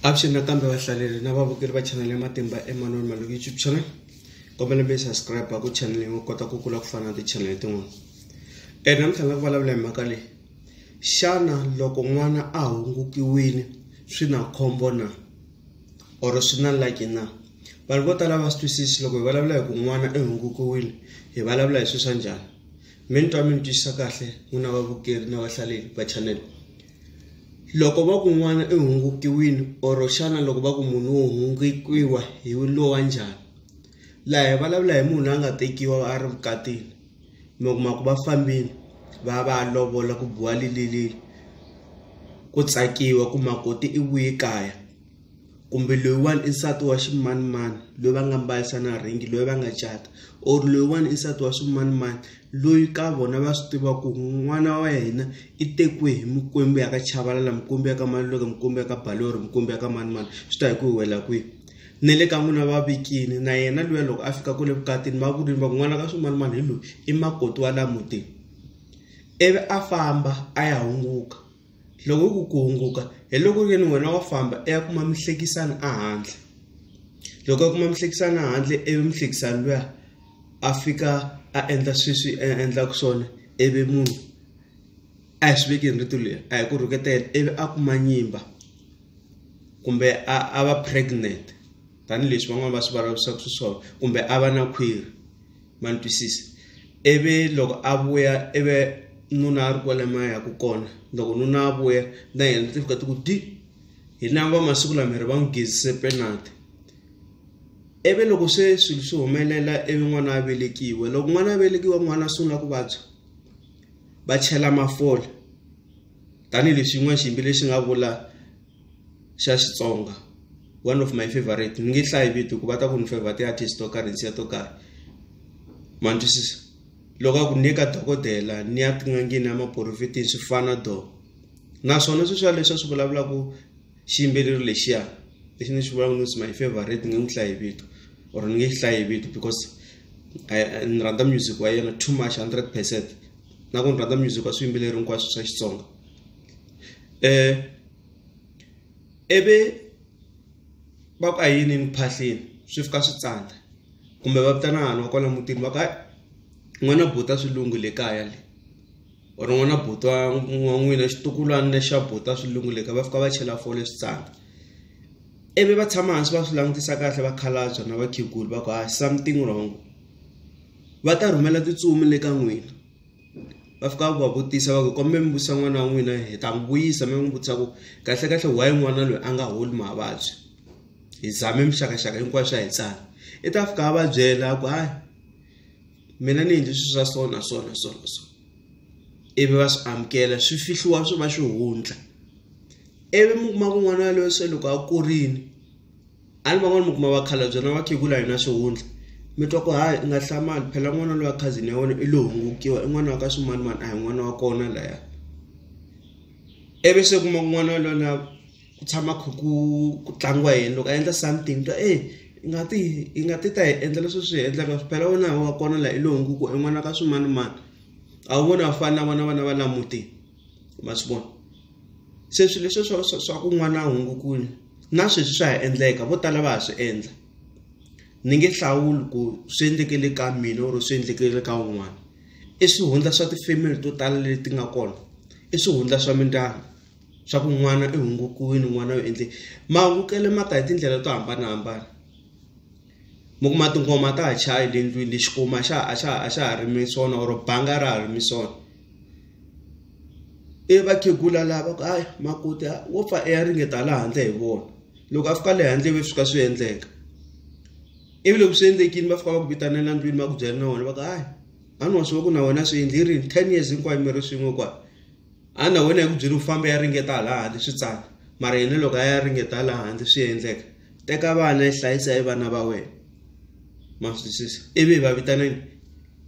Abshena kambe bahlalele nababukeli ba channel ya Matimba Emmanuel Maluki YouTube channel. Kombela be subscribe ku channel leyi kota ku kula ku fana na ti-channel tin'wana. Namhlanje vulavula hi mhaka leyi. Xana loko n'wana a hungukiwile swi na khombo na or swi na like na? Vanhu vo tala va swi twisisi loko hi vulavula hi ku n'wana e hungukiwile hi vulavula hi swilo swa njhani. Mina twa mi twisisa kahle n'wina vavukeri na vahlaleli va channel. Loko va ku n'wana e hungukiwile or xana loko va ku munhu wo hungukiwa hi lo wa njhani, laha hi vulavula hi munhu a nga tekiwa a ri vukatini, mi kuma ku va fambile va lovola ku buwa lilili ku tsakiwa ku makoti i vuye kaya, kumbe loyiwani i nsati wa ximanimani loyi va nga mbalisana ringi, loyi va nga cata, or loyiwani i nsati wa swimanimani loyi ka vona va swi tiva ku n'wana wa yena i tekiwe hi mikwembu ya ka Chavalala, mikwembu ya ka Maluleka, mikwembu ya ka Balori, mikwembu ya ka manimani, swi ta hi ku hi wela kwihi. Ni le ka n'wina va vikini na yena luya loko a fika kule vukatini va vurile va ku n'wana ka swimanimani hi loyi i makoti wa la mutini, ivi a famba a ya hunguka. Loko ku hunguka hi loko yena wena wa famba ya kuma mihlekisani a handle, loko kuma mihlekisani a handle ivi mihlekisani luya a fika a endla sweswi endla ku swona, ivi munhu a hi swi vekeni rito leri a hi ku rhuketela, ivi a kuma nyimba kumbe a va pregnant tanihileswi van'wana va swi vulavisaka swona, kumbe a va na khwiri, ma ni twisisa. Ivi loko a vuya ivi nuna a ri kwale ma ya ku kona, loko nuna a vuya na yena ti fika ti ku di hi na va masiku lameri va n'wi gezise penalty. Ivi loko se swilo swi humelela ivi n'wana a velekiwa, loko n'wana a velekiwa n'wana a sungula ku vabya va chela mafole tanihileswi yin'wana xiyimbi lexi nga vula xa Xitsonga, one of my favorite, ni nge hlayi vito ku va ta ku ni favorite artist to karhi nsiya to karhi, ma ni twisisa. Loko a ku ni ka dokodela ni ya tin'angeni ya maporofetini swi fana do, naswona sweswiya leswi swi vulavula ku xiyimbeleri lexiya lexi ni xi vulaka ni my favorite, ni nge n'wi hlayi vito or ni nge hlayi vito because ni rhandza music wa yena too much 100%, na ku ni rhandza music wa swiyimbeleri hinkwaswo swa Xitsonga. Ivi va ku a yini ni phahleni swi fika swi tsandza, kumbe va vitana hanu wa kwala mutini va ka n'wana buta swilungu le kaya le, or n'wana buta wa n'wina xitukulwana lexa buta swilungu le kaya, va fika va chela fole swi tsandza. Ivi va tshama hansi va swi langutisa kahle vakhalabya na vakhegulu va ku something wrong, va ta rhumela titsumi le ka n'wina, va fika va vutisa va ku kombe mi vutisa n'wana wa n'wina hi ta n'wi vuyisa, mi n'wi vutisa ku kahle kahle why n'wana loyi a nga holi mavabyi, hi zame mixakaxaka hinkwaswo hi tsana. I ta fika va byela ku mina ni endli swilo swa so. Ivi va swi amukela swi fihliwa swi va swi hundla. Ivi mi kuma ku n'wana loyi se loko a kurini, a ni van'wana mi kuma vakhalabya na vakhegula hi na swihundla, mi twa ku i nga hlamali phela n'wana loyi wa cousin ya wena i lo hungukiwa, i n'wana wa ka swimanimani a hi n'wana wa kona laya. Ivi se kuma ku n'wana loyi ku tshama ku tlangiwa yena, loko a endla something twa i nga ti ta hi endla leswi swi endlaka phela wena wa kona la i lo hungukiwa, i n'wana ka swimanimani, a wu voni va fana na vana va la mutini, ma swi vona. Se swilo leswi swa ku n'wana a hungukiwile na sweswi swa ha endleka, vo tala va ha swi endla. Ni nge hlawuli ku swi endlekele ka mina or swi endlekele ka un'wana, i swihundla swa tifamily to tala leti nga kona, i swihundla swa mindyangu swa ku n'wana i hungukiwile, n'wana yo endle mahungukele ma ta hi tindlela to hambanahambana. Mi kuma tingoma ta ha chayi le ndlwini, xikuma a xa ha rimi swona or banga ra ha rimi swona. Ivi vakhegula lava ku makoti wo pfa ya ringeta la handle hi vona, loko a fika le handle ivi swi fika swi endleka. Ivi loko swi endlekile va fika va ku vitanela ndlwini va ku byela na wena va ku a ni wa swi va ku na wena swi endli rini 10 years hinkwayo mi ri swin'we kwa, a na wena hi ku byela u famba ya ringeta la handle swi tsana, mara yena loko a ya ringeta la handle swi endleka. Teka vana hlayisa hi vana va wena, ma swi twisisa. Ivi va vitaneni,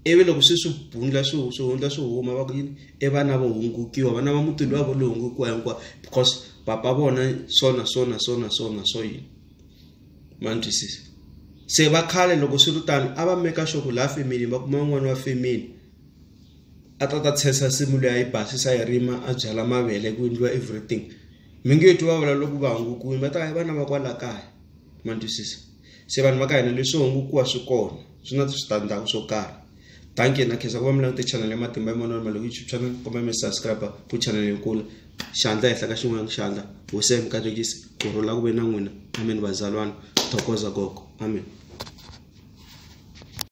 ivi loko swi bundla swihundla swi huma va ku yini i vana vo hungukiwa, vana va mutini va vo lo hungukiwa hinkwayo because papa vona swona so yini, ma ni twisisa. Se va khale loko swi ri tano a va meka sure ku la family va kuma n'wana wa family a ta tshesa simu leyi a yi basisa yi rima a byala mavele ku endliwa everything, mingetu va vula loko va hungukiwile va ta ya vana va kwala kaya mantwisisa se vanhu va ka hina leswi hungukiwa swi kona swi na switandzhaku swo karhi thank you na khensa ku va mi languta channel ya Matimba Emmanuel Maloko YouTube channel kumbe mi subscribe ku channel lenkulu xandla ehla ka xin'wana xandla Hosea Mkatekisi ku rhula ku ve na n'wina amen vazalwana thokoza gogo amen.